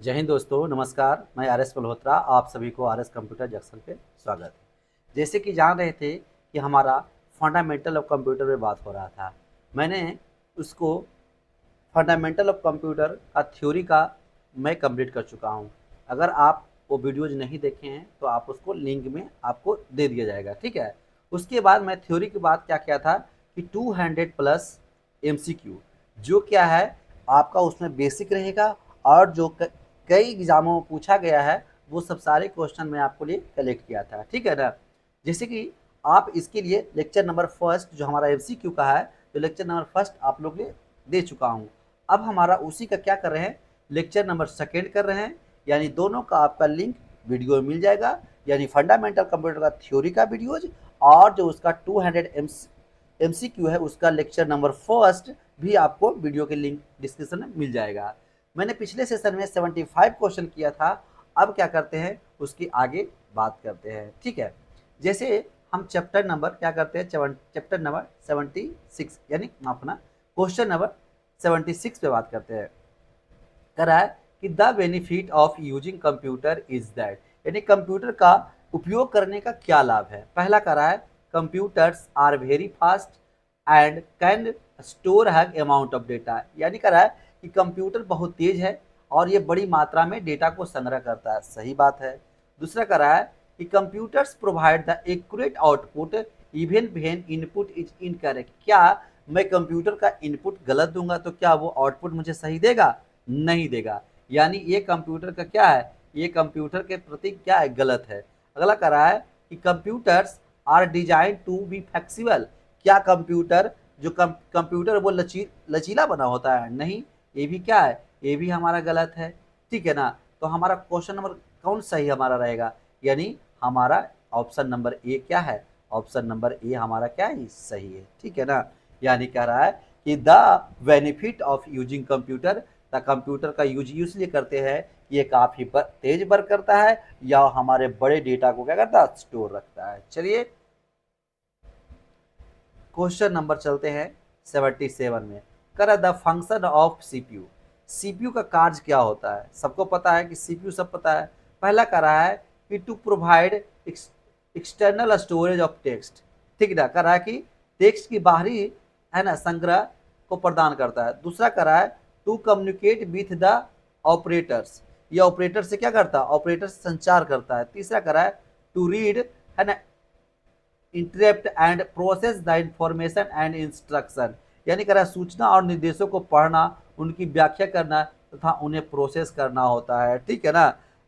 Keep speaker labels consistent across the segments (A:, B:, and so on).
A: जय हिंद दोस्तों, नमस्कार। मैं आर एस मल्होत्रा, आप सभी को आर एस कंप्यूटर जंक्शन पे स्वागत है। जैसे कि जान रहे थे कि हमारा फंडामेंटल ऑफ कंप्यूटर में बात हो रहा था। मैंने उसको फंडामेंटल ऑफ कंप्यूटर का थ्योरी का मैं कंप्लीट कर चुका हूँ। अगर आप वो वीडियोज नहीं देखे हैं तो आप उसको लिंक में आपको दे दिया जाएगा, ठीक है। उसके बाद मैं थ्योरी के बाद क्या किया था कि 200 प्लस MCQ जो क्या है आपका उसमें बेसिक रहेगा, और जो कई एग्जामों में पूछा गया है वो सब सारे क्वेश्चन मैं आपको लिए कलेक्ट किया था, ठीक है ना। जैसे कि आप इसके लिए लेक्चर नंबर फर्स्ट जो हमारा MCQ का है, तो लेक्चर नंबर फर्स्ट आप लोग लिए दे चुका हूँ। अब हमारा उसी का क्या कर रहे हैं, लेक्चर नंबर सेकेंड कर रहे हैं, यानी दोनों का आपका लिंक वीडियो में मिल जाएगा। यानी फंडामेंटल कंप्यूटर का थ्योरी का वीडियोज और जो उसका 200 MCQ है उसका लेक्चर नंबर फर्स्ट भी आपको वीडियो के लिंक डिस्क्रिप्शन में मिल जाएगा। मैंने पिछले सेशन में 75 क्वेश्चन किया था। अब क्या करते हैं उसकी आगे बात करते हैं, ठीक है। जैसे हम चैप्टर नंबर क्या करते हैं, चैप्टर नंबर 76 यानी अपना क्वेश्चन नंबर 76 पे बात करते हैं। कह रहा है कि the benefit of using computer is that, यानी कंप्यूटर का उपयोग करने का क्या लाभ है। पहला कह रहा है computers are very fast and can store huge amount of data, यानी कह रहा है कि कंप्यूटर बहुत तेज है और ये बड़ी मात्रा में डेटा को संग्रह करता है, सही बात है। दूसरा कह रहा है कि computers provide the accurate output even when input is incorrect, क्या मैं कंप्यूटर का इनपुट गलत दूंगा तो क्या वो आउटपुट मुझे सही देगा, नहीं देगा। यानी ये कंप्यूटर का क्या है, ये कंप्यूटर के प्रति क्या है, गलत है। अगला कह रहा है कि computers are design to be flexible, क्या कंप्यूटर जो कंप्यूटर वो लचीला बना होता है, नहीं, ये भी क्या है, ये भी हमारा गलत है, ठीक है ना। तो हमारा क्वेश्चन नंबर कौन सही हमारा रहेगा, यानी हमारा ऑप्शन नंबर ए क्या है, ऑप्शन नंबर ए हमारा क्या है, सही है, ठीक है ना। यानी कह रहा है कि the benefit of using computer, the computer का यूज इसलिए करते हैं कि ये काफ़ी तेज वर्क करता है या हमारे बड़े डेटा को क्या करता है, स्टोर रखता है। चलिए क्वेश्चन नंबर चलते हैं 77 में। कर the function of CPU, CPU का कार्य क्या होता है, सबको पता है कि सीपीयू सब पता है। पहला कर रहा है कि to provide external storage of text, ठीक है, कर रहा है कि टेक्स्ट की बाहरी है ना संग्रह को प्रदान करता है। दूसरा कर रहा है to communicate with the operators, ये ऑपरेटर से क्या करता है, ऑपरेटर से संचार करता है। तीसरा कर रहा है टू रीड है ना interrupt and process the information and instruction, यानी कह रहा है सूचना और निर्देशों को पढ़ना, उनकी व्याख्या करना तथा उन्हें प्रोसेस करना होता है, ठीक है ना,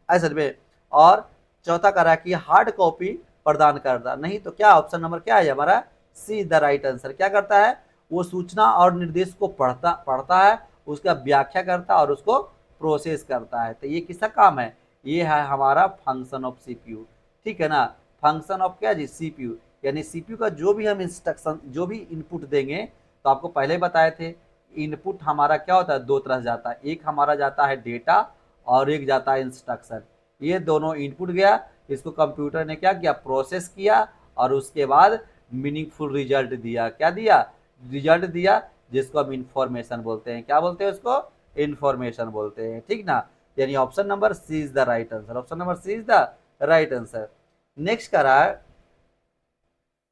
A: असल में। और चौथा कह रहा है कि हार्ड कॉपी प्रदान करता, नहीं तो क्या ऑप्शन नंबर क्या है हमारा, सी इज द राइट आंसर। क्या करता है, वो सूचना और निर्देश को पढ़ता है, उसका व्याख्या करता है और उसको प्रोसेस करता है। तो ये किसका काम है, ये है हमारा फंक्शन ऑफ सीपीयू, ठीक है ना। फंक्शन ऑफ क्या जी, सीपीयू, यानी सीपीयू का जो भी हम इंस्ट्रक्शन जो भी इनपुट देंगे, तो आपको पहले बताए थे इनपुट हमारा क्या होता है, दो तरह से जाता है, एक हमारा जाता है डेटा और एक जाता है इंस्ट्रक्शन। ये दोनों इनपुट गया, इसको कंप्यूटर ने क्या किया, प्रोसेस किया और उसके बाद मीनिंगफुल रिजल्ट दिया। क्या दिया, रिजल्ट दिया, जिसको हम इंफॉर्मेशन बोलते हैं। क्या बोलते हैं उसको, इंफॉर्मेशन बोलते हैं, ठीक ना। यानी option number C is the right answer, option number C is the right answer. Next करा है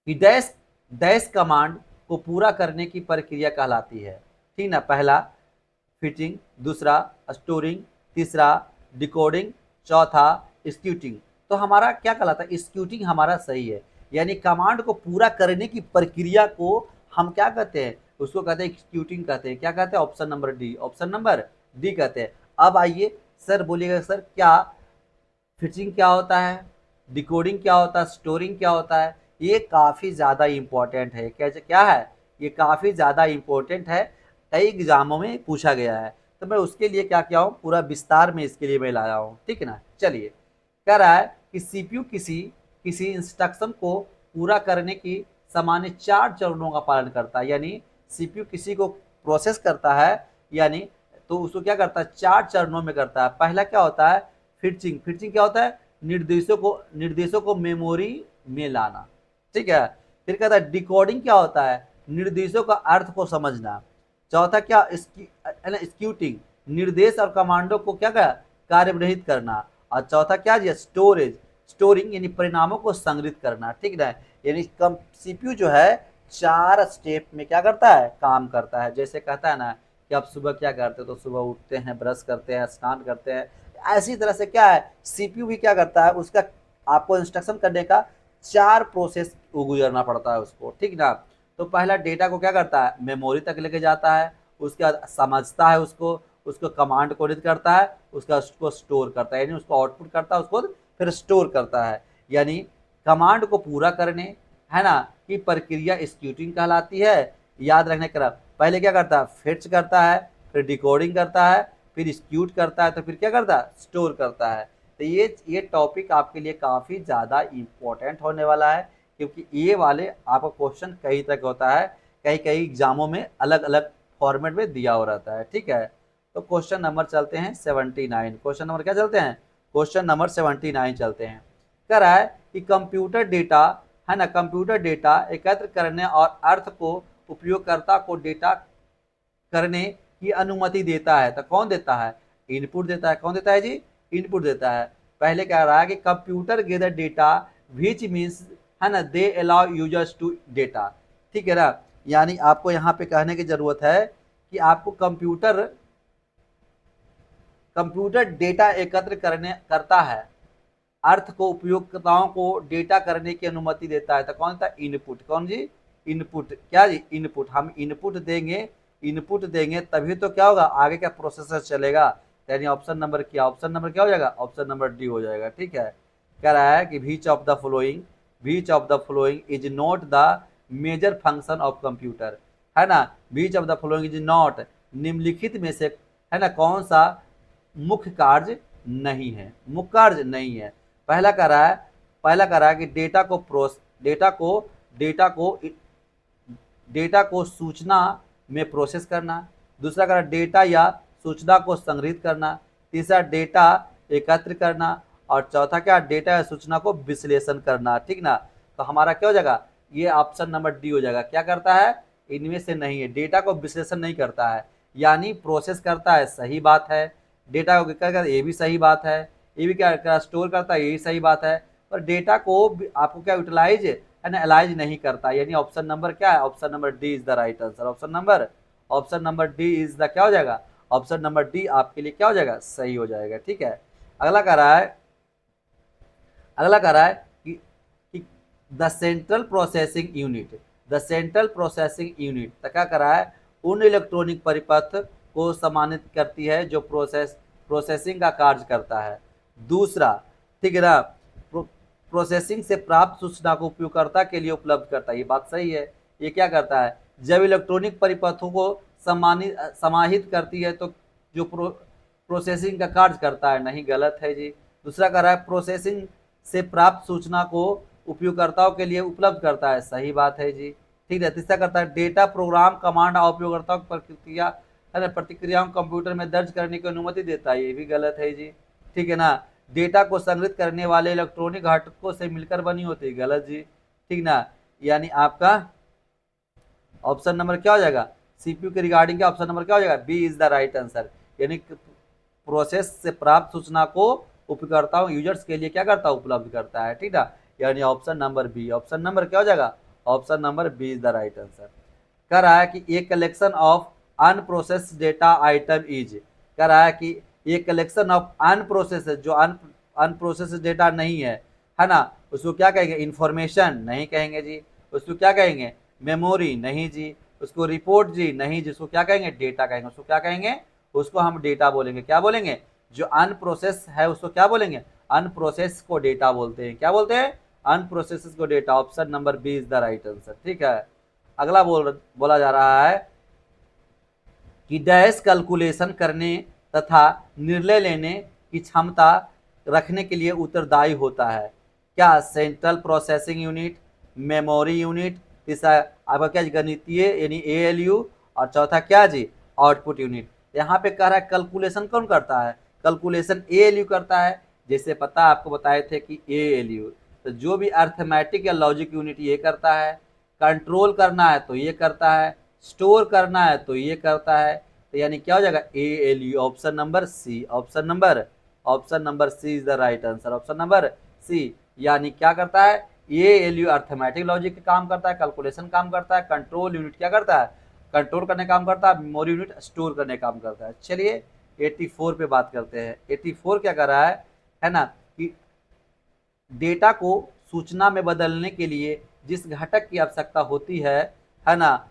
A: कि डैश डैश कमांड को पूरा करने की प्रक्रिया कहलाती है, ठीक ना। पहला फिटिंग, दूसरा स्टोरिंग, तीसरा डिकोडिंग, चौथा एक्यूटिंग। तो हमारा क्या कहलाता है, एक्यूटिंग हमारा सही है, यानी कमांड को पूरा करने की प्रक्रिया को हम क्या कहते हैं, उसको कहते हैं एक्यूटिंग कहते हैं। क्या कहते हैं, option number D, option number D कहते हैं। अब आइए सर बोलिएगा, सर क्या फिटिंग क्या होता है, डिकोडिंग क्या होता है, स्टोरिंग क्या होता है। ये काफ़ी ज़्यादा इम्पोर्टेंट है, कैसे क्या है, ये काफ़ी ज़्यादा इम्पोर्टेंट है, कई एग्जामों में पूछा गया है। तो मैं उसके लिए क्या किया हूँ, पूरा विस्तार में इसके लिए मैं लाया हूँ, ठीक है ना। चलिए कह रहा है कि सीपीयू किसी किसी इंस्ट्रक्शन को पूरा करने की सामान्य 4 चरणों का पालन करता है, यानी सीपीयू किसी को प्रोसेस करता है, यानी तो उसको क्या करता है, 4 चरणों में करता है। पहला क्या होता है, फिटचिंग, फिटचिंग क्या होता है, निर्देशों को मेमोरी में लाना, ठीक है। फिर कहता है डिकोडिंग, क्या होता है, निर्देशों का अर्थ को समझना। चौथा क्या, एक्यूटिंग, निर्देश और कमांडो को क्या कार्यरहित करना, और चौथा क्या जी, स्टोरेज, स्टोरिंग यानी परिणामों को संग्रहित करना, ठीक ना। यानी कम सीपीयू जो है 4 स्टेप में क्या करता है, काम करता है। जैसे कहता है ना कि आप सुबह क्या करते हो, तो सुबह उठते हैं, ब्रश करते हैं, स्नान करते हैं, ऐसी तरह से क्या है सीपीयू भी क्या करता है, उसका आपको इंस्ट्रक्शन करने का 4 प्रोसेस गुजरना पड़ता है उसको, ठीक ना। तो पहला डेटा को क्या करता है, मेमोरी तक लेके जाता है, उसके बाद समझता है उसको, उसको कमांड कोडित करता है, उसको स्टोर करता है, यानी उसको आउटपुट करता है, उसको फिर स्टोर करता है। यानी कमांड को पूरा करने, है ना, की प्रक्रिया एक्यूटिंग कहलाती है। याद रखने का पहले क्या करता है, फेच करता है, फिर डिकोडिंग करता है, फिर एक्यूट करता है, तो फिर क्या करता है, स्टोर करता है। तो ये टॉपिक आपके लिए काफ़ी ज़्यादा इम्पोर्टेंट होने वाला है, क्योंकि ये वाले आपका क्वेश्चन कई तरह का होता है, कई कई एग्जामों में अलग अलग फॉर्मेट में दिया हो रहता है, ठीक है। तो क्वेश्चन नंबर चलते हैं 79, क्वेश्चन नंबर क्या चलते हैं, क्वेश्चन नंबर 79 चलते हैं। कह रहा है कि कंप्यूटर डेटा, है ना, कंप्यूटर डेटा एकत्र करने और अर्थ को उपयोगकर्ता को डेटा करने की अनुमति देता है। तो कौन देता है, इनपुट देता है। कौन देता है जी, इनपुट देता है। पहले कह रहा है कि computer gather data which means, है ना, they allow users to data, ठीक है ना। यानी आपको यहाँ पे कहने की जरूरत है कि आपको कंप्यूटर डेटा एकत्र करता है, अर्थ को उपयोगकर्ताओं को डेटा करने की अनुमति देता है। तो कौन था, इनपुट। कौन जी, इनपुट। क्या जी, इनपुट। हम इनपुट देंगे तभी तो क्या होगा, आगे का प्रोसेसर चलेगा। यानी ऑप्शन नंबर क्या, ऑप्शन नंबर क्या हो जाएगा, ऑप्शन नंबर डी हो जाएगा, ठीक है। कह रहा है कि which of the following is not the major function of computer, है ना। Which of the following is not, निम्नलिखित में से, है ना, कौन सा मुख्य कार्य नहीं है, मुख्य कार्य नहीं है। पहला कह रहा है कि डेटा को सूचना में प्रोसेस करना। दूसरा कह रहा है डेटा या सूचना को संग्रहित करना। तीसरा डेटा एकत्र करना, और चौथा क्या, डेटा या सूचना को विश्लेषण करना, ठीक ना। तो हमारा क्या हो जाएगा, ये ऑप्शन नंबर डी हो जाएगा। क्या करता है, इनमें से नहीं है, डेटा को विश्लेषण नहीं करता है, यानी प्रोसेस करता है, सही बात है। डेटा को क्या करता है, ये भी सही बात है। ये भी क्या स्टोर करता है, यही सही बात है। पर डेटा को आपको क्या यूटिलाइज, है ना, एलाइज नहीं करता। यानी ऑप्शन नंबर क्या है, option number D is the right answer. Option number D is the क्या हो जाएगा, ऑप्शन नंबर डी आपके लिए क्या हो जाएगा, सही हो जाएगा, ठीक है। अगला कह रहा है कि द सेंट्रल प्रोसेसिंग यूनिट तो क्या कर रहा है, उन इलेक्ट्रॉनिक परिपथ को सम्मानित करती है जो प्रोसेसिंग का कार्य करता है। दूसरा, ठीक है ना, प्रोसेसिंग से प्राप्त सूचना को उपयोगकर्ता के लिए उपलब्ध करता है। ये बात सही है। ये क्या करता है, जब इलेक्ट्रॉनिक परिपथों को समाहित करती है तो जो प्रोसेसिंग का कार्य करता है, नहीं, गलत है जी। दूसरा कह रहा है प्रोसेसिंग से प्राप्त सूचना को उपयोगकर्ताओं के लिए उपलब्ध करता है, सही बात है जी, ठीक है। तीसरा करता है डेटा प्रोग्राम कमांड और उपयोगकर्ताओं की प्रतिक्रियाओं कंप्यूटर में दर्ज करने की अनुमति देता है, ये भी गलत है जी, ठीक है ना। डेटा को संग्रहित करने वाले इलेक्ट्रॉनिक घटकों से मिलकर बनी होती है, गलत जी, ठीक ना। यानी आपका ऑप्शन नंबर क्या हो जाएगा, सीपीयू के रिगार्डिंग का ऑप्शन नंबर क्या हो जाएगा, B is the right answer. यानी प्रोसेस से प्राप्त सूचना को उपयोगकर्ताओं यूजर्स के लिए क्या करता है, उपलब्ध करता है, ठीक ना। यानी option number B, option number क्या हो जाएगा, option number B is the right answer. कह रहा है कि एक collection of unprocessed data item is, कह रहा है कि ये कलेक्शन ऑफ अनप्रोसेस्ड, जो अनप्रोसेस्ड डेटा नहीं है ना, उसको क्या कहेंगे, इंफॉर्मेशन नहीं कहेंगे जी। उसको क्या कहेंगे, मेमोरी नहीं जी। उसको रिपोर्ट जी नहीं जी। उसको क्या कहेंगे, डेटा कहेंगे। उसको क्या कहेंगे, उसको हम डेटा बोलेंगे। क्या बोलेंगे, जो अनप्रोसेस है उसको क्या बोलेंगे, अनप्रोसेस को डेटा बोलते हैं। क्या बोलते हैं, अनप्रोसेस को data. Option number B is the right answer, ठीक है। अगला बोला जा रहा है कि डैश कैलकुलेशन करने तथा निर्णय लेने की क्षमता रखने के लिए उत्तरदायी होता है। क्या, central processing unit, memory unit, तीसरा आपका क्या, गणितीय यानी एएलयू, और चौथा क्या जी, आउटपुट यूनिट। यहाँ पे कह रहा है कैलकुलेशन कौन करता है, कैलकुलेशन एएलयू करता है। जैसे पता आपको बताए थे कि एएलयू, तो जो भी अर्थमेटिक या लॉजिक यूनिट ये करता है, कंट्रोल करना है तो ये करता है, स्टोर करना है तो ये करता है। तो यानी क्या हो जाएगा, ALU, option number C, option number option number C is the right answer, option number C. यानी क्या करता है, ये एलयू अर्थमेटिक लॉजिक का काम करता है, कैलकुलेशन काम करता है, कंट्रोल यूनिट क्या करता है, कंट्रोल करने का काम करता है, मेमोरी यूनिट स्टोर करने का काम करता है। चलिए 84 पे बात करते हैं। 84 क्या कर रहा है ना, कि डेटा को सूचना में बदलने के लिए जिस घटक की आवश्यकता होती है ना,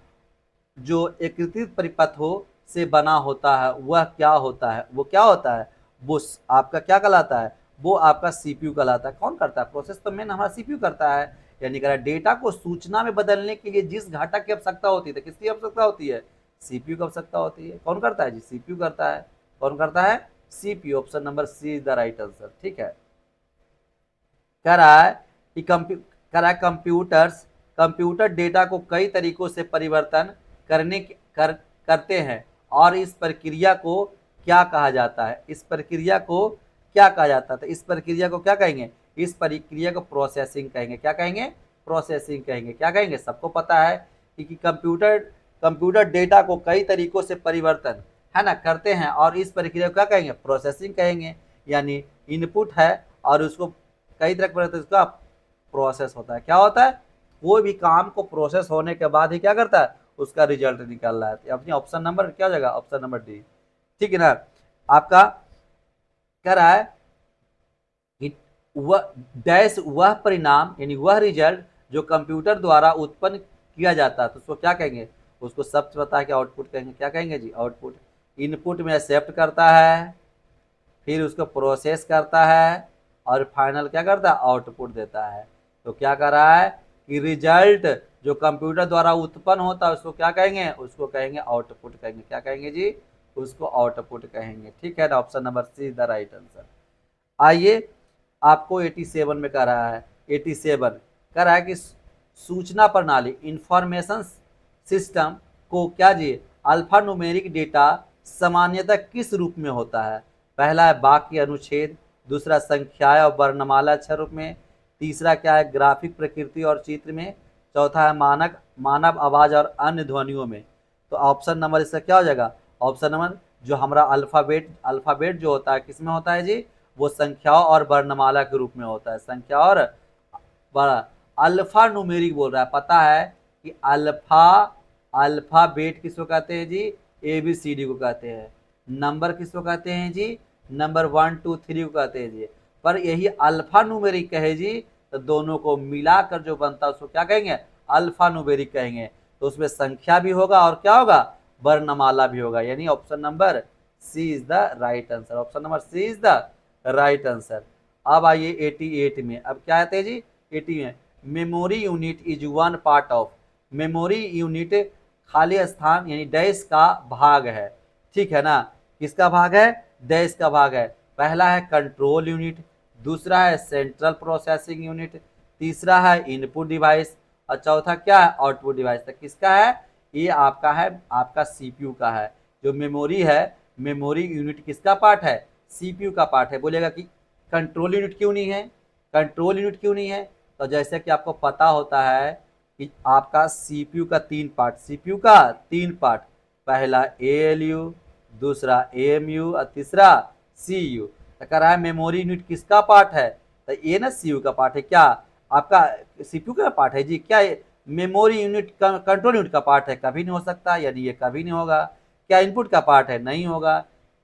A: जो एकीकृत परिपथ हो से बना होता है, वह क्या होता है, वो क्या होता है, वो आपका क्या कहलाता है, वो आपका सीपीयू कहलाता है। कौन करता है, प्रोसेस तो मेन हमारा सीपीयू करता है। यानी कह डेटा को सूचना में बदलने के लिए जिस घटक की आवश्यकता होती है, किसकी आवश्यकता होती है, सीपीयू की आवश्यकता होती है। कौन करता है जी, सीपीयू करता है। कौन करता है, CPU. Option number C is the right answer. ठीक है, कह रहा है कि कंप्यूटर डेटा को कई तरीकों से परिवर्तन करते हैं और इस प्रक्रिया को क्या कहा जाता है, इस प्रक्रिया को क्या कहा जाता है, इस प्रक्रिया को क्या कहेंगे, इस प्रक्रिया को प्रोसेसिंग कहेंगे। क्या कहेंगे, प्रोसेसिंग कहेंगे। क्या कहेंगे, सबको पता है कि कंप्यूटर डेटा को कई तरीकों से परिवर्तन है ना करते हैं और इस प्रक्रिया को क्या कहेंगे, प्रोसेसिंग कहेंगे। यानी इनपुट है और उसको कई तरह के उसका प्रोसेस होता है। क्या होता है, कोई भी काम को प्रोसेस होने के बाद ही क्या करता है, उसका रिजल्ट निकल रहा है। अपनी ऑप्शन नंबर क्या हो जाएगा, ऑप्शन नंबर डी। ठीक है ना। आपका कह रहा है कि वह परिणाम यानी वह रिजल्ट जो कंप्यूटर द्वारा उत्पन्न किया जाता है, तो उसको क्या कहेंगे, उसको शब्द पता है कि आउटपुट कहेंगे। क्या कहेंगे जी, आउटपुट। इनपुट में एक्सेप्ट करता है, फिर उसको प्रोसेस करता है और फाइनल क्या करता है, आउटपुट देता है। तो क्या कर रहा है कि रिजल्ट जो कंप्यूटर द्वारा उत्पन्न होता है उसको क्या कहेंगे, उसको कहेंगे आउटपुट कहेंगे। क्या कहेंगे जी, उसको आउटपुट कहेंगे। ठीक है ना, option number C is the right answer. आइए आपको 87 में कह रहा है, 87 कह रहा है कि सूचना प्रणाली इंफॉर्मेशन सिस्टम को क्या जी, अल्फा न्यूमेरिक डेटा सामान्यतः किस रूप में होता है। पहला है वाक्य अनुच्छेद, दूसरा संख्याएं और वर्णमाला अक्षर रूप में, तीसरा क्या है ग्राफिक प्रकृति और चित्र में, चौथा है मानव आवाज और अन्य ध्वनियों में। तो ऑप्शन नंबर इसका क्या हो जाएगा, ऑप्शन नंबर जो हमारा अल्फाबेट जो होता है किस में होता है जी, वो संख्याओं और वर्णमाला के रूप में होता है। संख्या और अल्फा न्यूमेरिक बोल रहा है, पता है कि अल्फाबेट किसको कहते हैं जी, ABCD को कहते हैं। नंबर किसको कहते हैं जी, नंबर 1 2 3 को कहते हैं जी। पर यही अल्फा न्यूमेरिक कहे जी, तो दोनों को मिलाकर जो बनता है उसको क्या कहेंगे, अल्फा न्यूमेरिक कहेंगे। तो उसमें संख्या भी होगा और क्या होगा, वर्णमाला भी होगा। यानी option number C is the right answer, option number C is the right answer. अब आइए 88 में, अब क्या कहते हैं जी 80 में, memory unit is one part of. Memory unit खाली स्थान यानी डैश का भाग है। ठीक है ना, किसका भाग है, डैश का भाग है। पहला है कंट्रोल यूनिट, दूसरा है सेंट्रल प्रोसेसिंग यूनिट, तीसरा है इनपुट डिवाइस और चौथा क्या है, आउटपुट डिवाइस। तक किसका है, ये आपका है, आपका सीपीयू का है। जो मेमोरी है, मेमोरी यूनिट किसका पार्ट है, सीपीयू का पार्ट है। बोलेगा कि कंट्रोल यूनिट क्यों नहीं है, कंट्रोल यूनिट क्यों नहीं है, तो जैसे कि आपको पता होता है कि आपका सीपीयू का 3 पार्ट, सीपीयू का 3 पार्ट, पहला एएलयू, दूसरा एएमयू और तीसरा सीयू। तो कह रहा है मेमोरी यूनिट किसका पार्ट है, तो ये ना सीयू का पार्ट है। क्या आपका सीपीयू का पार्ट है जी, क्या मेमोरी यूनिट कंट्रोल यूनिट का पार्ट है, कभी नहीं हो सकता, यानी ये कभी नहीं होगा। क्या इनपुट का पार्ट है, नहीं होगा।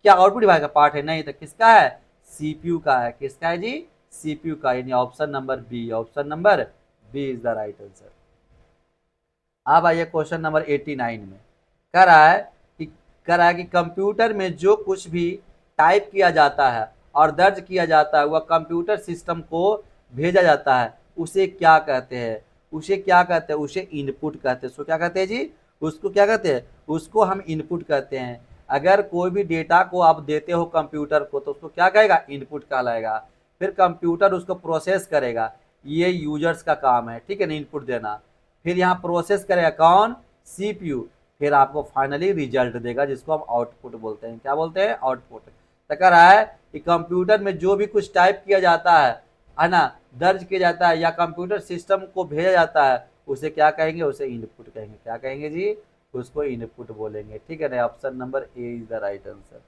A: क्या आउटपुट डिवाइस का पार्ट है, नहीं। तो किसका है, सीपीयू का है। किसका है जी, सीपीयू का। यानी option number B, option number B is the right answer. अब आइए क्वेश्चन नंबर 89 में, कह रहा है कि कंप्यूटर में जो कुछ भी टाइप किया जाता है और दर्ज किया जाता है वह कंप्यूटर सिस्टम को भेजा जाता है, उसे क्या कहते हैं, उसे क्या कहते हैं, उसे इनपुट कहते हैं। उसको क्या कहते हैं जी, उसको क्या कहते हैं, उसको हम इनपुट कहते हैं। अगर कोई भी डेटा को आप देते हो कंप्यूटर को तो उसको क्या कहेगा, इनपुट कहलाएगा। फिर कंप्यूटर उसको प्रोसेस करेगा, ये यूजर्स का काम है। ठीक है ना, इनपुट देना। फिर यहाँ प्रोसेस करेगा कौन, सीपीयू। फिर आपको फाइनली रिजल्ट देगा जिसको हम आउटपुट बोलते हैं। क्या बोलते हैं, आउटपुट। तो कह रहा है कि कंप्यूटर में जो भी कुछ टाइप किया जाता है ना, दर्ज किया जाता है या कंप्यूटर सिस्टम को भेजा जाता है, उसे क्या कहेंगे, उसे इनपुट कहेंगे। क्या कहेंगे जी, उसको इनपुट बोलेंगे। ठीक है ना, option number A is the right answer.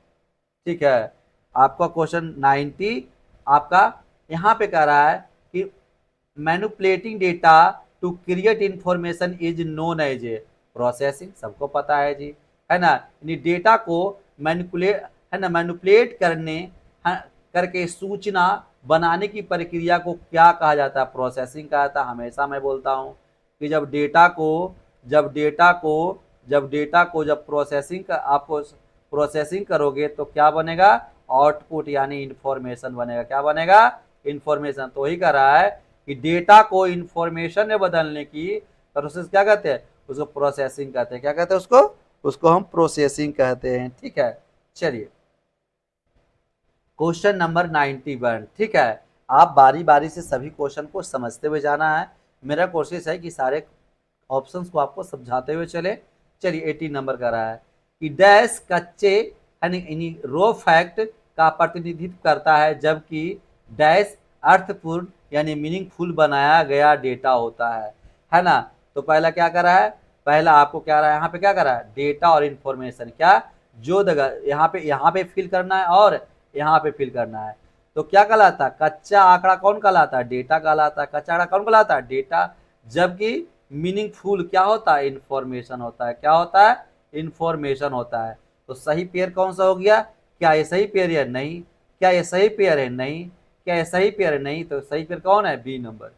A: ठीक है, आपका क्वेश्चन 90 आपका यहाँ पे कह रहा है कि manipulating data to create information is known as a processing, सबको पता है जी, है ना। डेटा को मैनिपुलेट, है ना, मैनिपुलेट करने करके सूचना बनाने की प्रक्रिया को क्या कहा जाता है? प्रोसेसिंग कहा जाता है। हमेशा मैं बोलता हूँ कि जब प्रोसेसिंग का आपको प्रोसेसिंग करोगे तो क्या बनेगा? आउटपुट यानी इंफॉर्मेशन बनेगा। क्या बनेगा? इंफॉर्मेशन। तो वही कह रहा है कि डेटा को इंफॉर्मेशन में बदलने की प्रोसेस क्या कहते हैं? उसको प्रोसेसिंग कहते हैं। क्या कहते हैं उसको? उसको हम प्रोसेसिंग कहते हैं। ठीक है, चलिए क्वेश्चन नंबर 91। ठीक है, आप बारी बारी से सभी क्वेश्चन को समझते हुए जाना है। मेरा कोशिश है कि सारे ऑप्शंस को आपको समझाते हुए चले। चलिए 18 नंबर का रहा है कि डैश कच्चे यानी रो फैक्ट का प्रतिनिधित्व करता है, जबकि डैश अर्थपूर्ण यानी मीनिंगफुल बनाया गया डेटा होता है ना। तो पहला क्या कर रहा है? पहला आपको क्या रहा है यहाँ पे? क्या कर रहा है? डेटा और इंफॉर्मेशन क्या जो यहाँ पे फिल करना है और यहाँ पे फिल करना है। तो क्या कहलाता है? कच्चा आंकड़ा कौन कहलाता है? डेटा कहलाता है। कच्चा आंकड़ा कौन कहलाता है? डेटा। जबकि मीनिंगफुल क्या होता है? इंफॉर्मेशन होता है। क्या होता है? इंफॉर्मेशन होता है। तो सही पेयर कौन सा हो गया? क्या ये सही पेयर है? नहीं। क्या ये सही पेयर है? नहीं। क्या ये सही पेयर है? नहीं। तो सही पेयर कौन है? B number.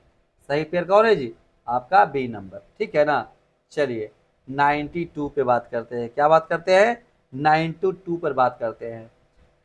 A: सही पेयर कौन है जी? आपका बी नंबर। ठीक है ना। चलिए 92 पे बात करते हैं। क्या बात करते हैं? 92 पर बात करते हैं।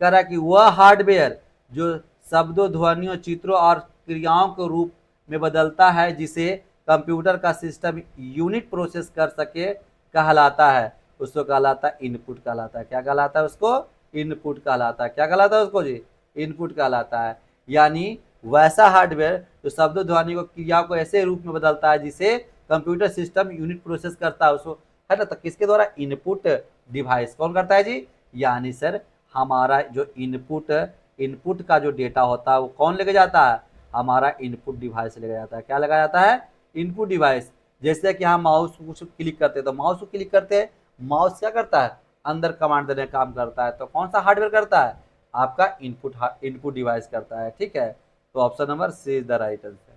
A: कह रहा कि वह हार्डवेयर जो शब्दों, ध्वनियों, चित्रों और क्रियाओं के रूप में बदलता है, जिसे कंप्यूटर का सिस्टम यूनिट प्रोसेस कर सके, कहलाता है। उसको कहलाता है इनपुट कहलाता है। क्या कहलाता है उसको? इनपुट कहलाता है। क्या कहलाता है उसको जी? इनपुट कहलाता है। यानी वैसा हार्डवेयर जो शब्दों, ध्वनि को, क्रियाओं को ऐसे रूप में बदलता है जिसे कंप्यूटर सिस्टम यूनिट प्रोसेस करता है, उसको, है ना। तो किसके द्वारा? Input device. कौन करता है जी? यानी सर हमारा जो इनपुट का जो डेटा होता है वो कौन लेके जाता है? हमारा इनपुट डिवाइस लेके जाता है। क्या लगा जाता है? Input device. जैसे कि हम माउस को कुछ क्लिक करते हैं तो माउस को क्लिक करते हैं, माउस क्या करता है? अंदर कमांड देने का काम करता है। तो कौन सा हार्डवेयर करता है? आपका इनपुट डिवाइस करता है। ठीक है, तो option number C is the right answer.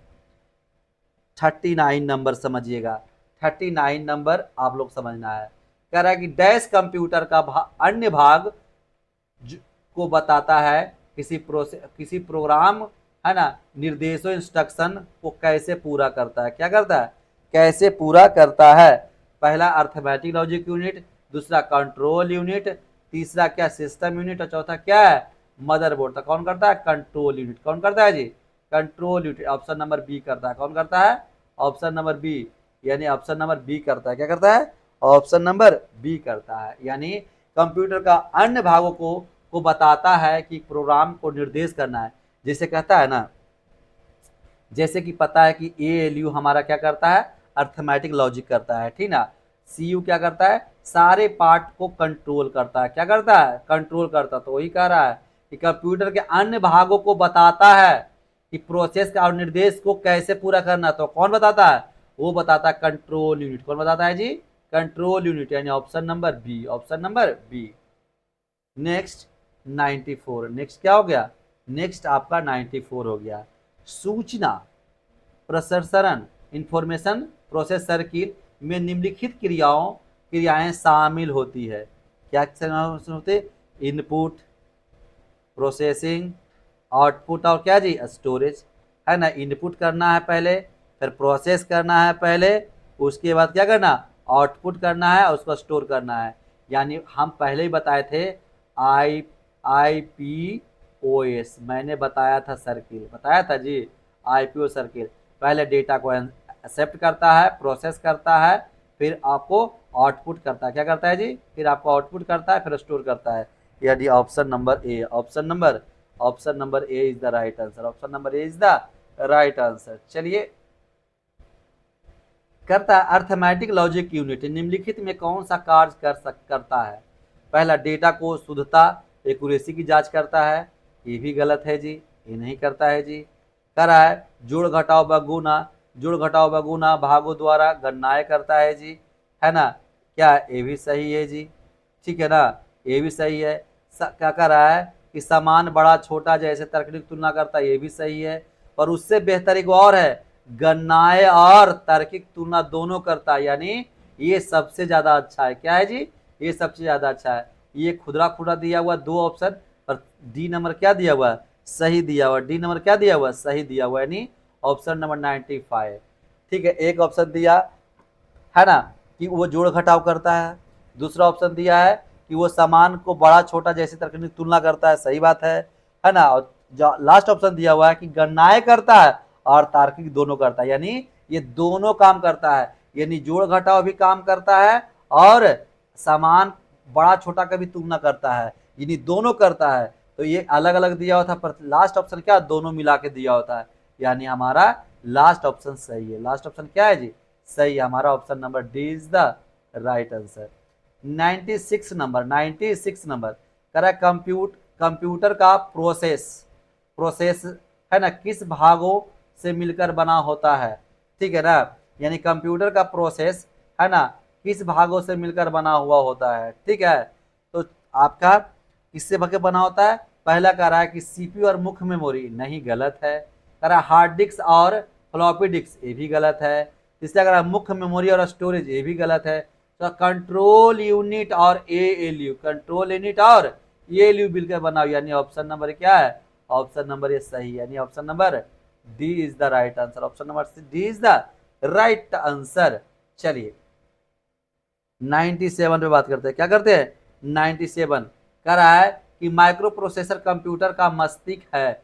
A: 39 number समझिएगा। 39 नंबर आप लोग समझना है। कह रहा है कि डैश कंप्यूटर का अन्य भाग को बताता है किसी प्रोग्राम, है ना, निर्देशों, इंस्ट्रक्शन को कैसे पूरा करता है। क्या करता है? कैसे पूरा करता है। पहला अर्थमेटिक लॉजिक यूनिट, दूसरा कंट्रोल यूनिट, तीसरा क्या? सिस्टम यूनिट, और चौथा क्या है? मदरबोर्ड। तो कौन करता है? Control unit. कौन करता है जी? Control unit. Option number B करता है। कौन करता है? ऑप्शन नंबर बी, यानी ऑप्शन नंबर बी करता है। क्या करता है? ऑप्शन नंबर बी करता है। यानी कंप्यूटर का अन्य भागों को बताता है कि प्रोग्राम को निर्देश करना है। जैसे कहता है ना, जैसे कि पता है कि ALU हमारा क्या करता है? अर्थमेटिक लॉजिक करता है। ठीक ना। CU क्या करता है? सारे पार्ट को कंट्रोल करता है। क्या करता है? कंट्रोल करता है। तो वही कह रहा है कि कंप्यूटर के अन्य भागों को बताता है कि प्रोसेस का और निर्देश को कैसे पूरा करना। तो कौन बताता है? वो बताता है कंट्रोल यूनिट। कौन बताता है जी? कंट्रोल यूनिट, यानी option number B. Option number B. Next 94। Next क्या हो गया? नेक्स्ट आपका 94 हो गया। सूचना प्रसंस्करण, इंफॉर्मेशन प्रोसेस सर्किट में निम्नलिखित क्रियाएं शामिल होती है। क्या होते? इनपुट, प्रोसेसिंग, आउटपुट और क्या जी? स्टोरेज, है ना। इनपुट करना है पहले, फिर प्रोसेस करना है पहले, उसके बाद क्या करना? आउटपुट करना है और उसको स्टोर करना है। यानी हम पहले ही बताए थे IPOS, मैंने बताया था सर्किल, बताया था जी। IPO सर्किल पहले डेटा को एक्सेप्ट करता है, प्रोसेस करता है, फिर आपको आउटपुट करता है। क्या करता है जी? फिर आपको आउटपुट करता है, फिर स्टोर करता है। यानी option number A. Option number A is the right answer. Option number A is the right answer. चलिए करता है अर्थमेटिक लॉजिक यूनिट निम्नलिखित में कौन सा कार्य करता है? पहला डेटा को शुद्धता, एक्यूरेसी की जांच करता है। ये भी गलत है जी, ये नहीं करता है जी। कर रहा है जोड़ घटाव व गुणा भागों द्वारा गणनाएं करता है जी, है ना। क्या? ये भी सही है जी। ठीक है ना, ये भी सही है। क्या कर रहा है? कि समान बड़ा छोटा जैसे तर्कनिक तुलना करता है, ये भी सही है। पर उससे बेहतर एक और है, गणनाए और तार्किक तुलना दोनों करता है, यानी ये सबसे ज्यादा अच्छा है। क्या है जी? ये सबसे ज्यादा अच्छा है। ये खुदरा खुदरा दिया हुआ 2 ऑप्शन, पर डी नंबर क्या दिया हुआ है? सही दिया हुआ। डी नंबर क्या दिया हुआ? सही दिया हुआ, यानी ऑप्शन नंबर 95। ठीक है, एक ऑप्शन दिया है ना कि वो जोड़ घटाव करता है, दूसरा ऑप्शन दिया है कि वो सामान को बड़ा छोटा जैसे तर्कनिक तुलना करता है, सही बात है ना। और लास्ट ऑप्शन दिया हुआ है कि गणनाएं करता है और तार्किक दोनों करता है, यानी ये दोनों काम करता है, यानी जोड़ घटाव भी काम करता है और सामान बड़ा छोटा का भी तुलना करता है, यानी दोनों करता है। तो ये अलग अलग दिया होता है, पर लास्ट ऑप्शन क्या? दोनों मिला के दिया होता है, यानी हमारा लास्ट ऑप्शन सही है। लास्ट ऑप्शन क्या है जी? सही है, हमारा option number D is the right answer. 96 number करा कंप्यूटर का प्रोसेस प्रोसेस है ना किस भागों से मिलकर बना होता है? ठीक है ना, यानी कंप्यूटर का प्रोसेस है ना किस भागों से मिलकर बना हुआ होता है? ठीक है, तो आपका किससे भाग बना होता है? पहला कह रहा है कि सीपीयू और मुख्य मेमोरी, नहीं, गलत है। कह रहा है हार्ड डिस्क और फ्लॉपी डिस्क, ये भी गलत है। इससे अगर मुख्य मेमोरी और स्टोरेज, ये भी गलत है। तो कंट्रोल यूनिट और एएलयू, कंट्रोल यूनिट और एएलयू मिलकर बना, यानी ऑप्शन नंबर क्या है? ऑप्शन नंबर ये सही, यानी option number D is the right answer. Option number D is the right answer. चलिए 97 पे बात करते हैं। क्या करते हैं? 97 कह रहा है कि माइक्रो प्रोसेसर कंप्यूटर का मस्तिष्क है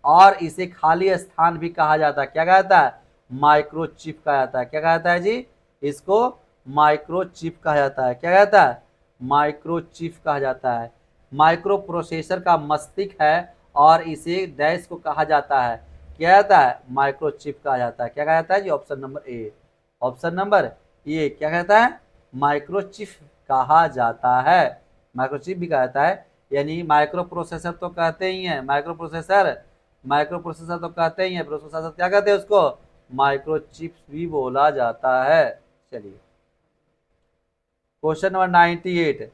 A: और इसे खाली स्थान भी कहा जाता है। क्या कहता है? माइक्रोचिप कहा जाता है। क्या कहता है जी? इसको माइक्रोचिप कहा जाता है। क्या कहता है? माइक्रोचिप कहा जाता है। माइक्रो प्रोसेसर का मस्तिष्क है और इसे डैश को कहा जाता है। क्या कहता है? माइक्रोचिप कहा जाता है। क्या कहा जाता है जी? Option number A. Option number A क्या कहता है? माइक्रोचिप कहा जाता है। माइक्रोचिप भी कहा जाता है, यानी माइक्रो प्रोसेसर तो कहते ही हैं, माइक्रो प्रोसेसर तो कहते ही हैं, प्रोसेसर क्या कहते हैं उसको? माइक्रोचिप्स भी बोला जाता है। चलिए क्वेश्चन नंबर 98,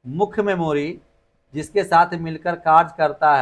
A: मुख्य मेमोरी जिसके साथ मिलकर कार्य करता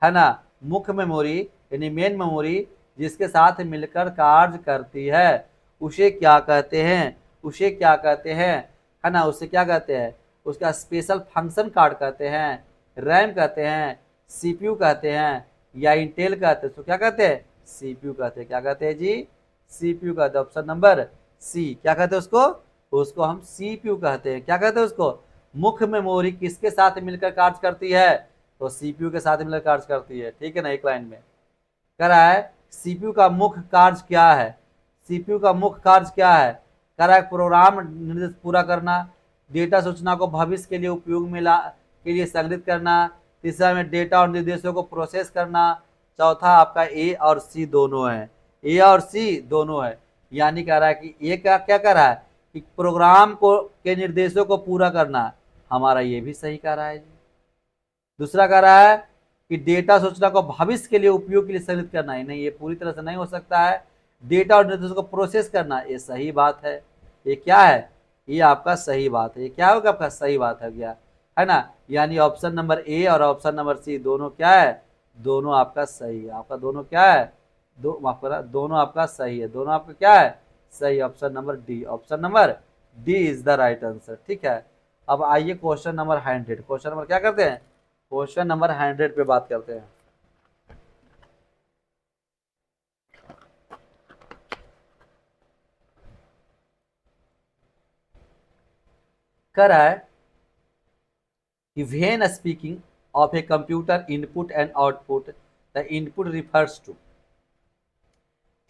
A: है ना, मुख्य मेमोरी यानी मेन मेमोरी जिसके साथ मिलकर कार्य करती है, उसे क्या कहते हैं? उसे क्या कहते हैं? है ना, उसे क्या कहते हैं? उसका स्पेशल फंक्शन कार्ड कहते हैं, रैम कहते हैं, सीपीयू कहते हैं, या इंटेल कहते हैं? तो क्या कहते हैं? सीपीयू कहते हैं। क्या कहते हैं जी? सीपीयू कहते हैं। Option number C. क्या कहते हैं उसको? उसको हम सीपीयू कहते हैं। क्या कहते हैं उसको? मुख्य मेमोरी किसके साथ मिलकर कार्य करती है? तो सीपीयू के साथ मिलकर कार्य करती है। ठीक है ना, एक लाइन में कह रहा है सीपीयू का मुख्य कार्य क्या है? सीपीयू का मुख्य कार्य क्या है? कह रहा है प्रोग्राम निर्देश पूरा करना, डेटा सूचना को भविष्य के लिए उपयोग में के लिए संग्रहित करना, तीसरा में डेटा और निर्देशों को प्रोसेस करना, चौथा आपका ए और सी दोनों है। ए और सी दोनों है, यानी कह रहा है कि ये क्या क्या कर रहा है कि प्रोग्राम को के निर्देशों को पूरा करना, हमारा ये भी सही कह रहा है जी। दूसरा कह रहा है कि डेटा सूचना को भविष्य के लिए उपयोग के लिए संग्रहित करना है, नहीं, ये पूरी तरह से नहीं हो सकता है। डेटा और निर्देशों को प्रोसेस करना, ये सही बात है। ये क्या है? ये आपका सही बात है। ये क्या होगा? आपका सही बात है गया, है ना, यानी ऑप्शन नंबर ए और ऑप्शन नंबर सी दोनों क्या है? दोनों आपका सही है। आपका दोनों क्या है? माफ करा, दोनों आपका सही है। दोनों आपका क्या है? सही। Option number D, option number D is the right answer. ठीक है, अब आइए क्वेश्चन नंबर 100। क्वेश्चन नंबर क्या करते हैं? क्वेश्चन नंबर 100 पे बात करते हैं। कह रहा है कि when speaking of a computer input and output, the input refers to,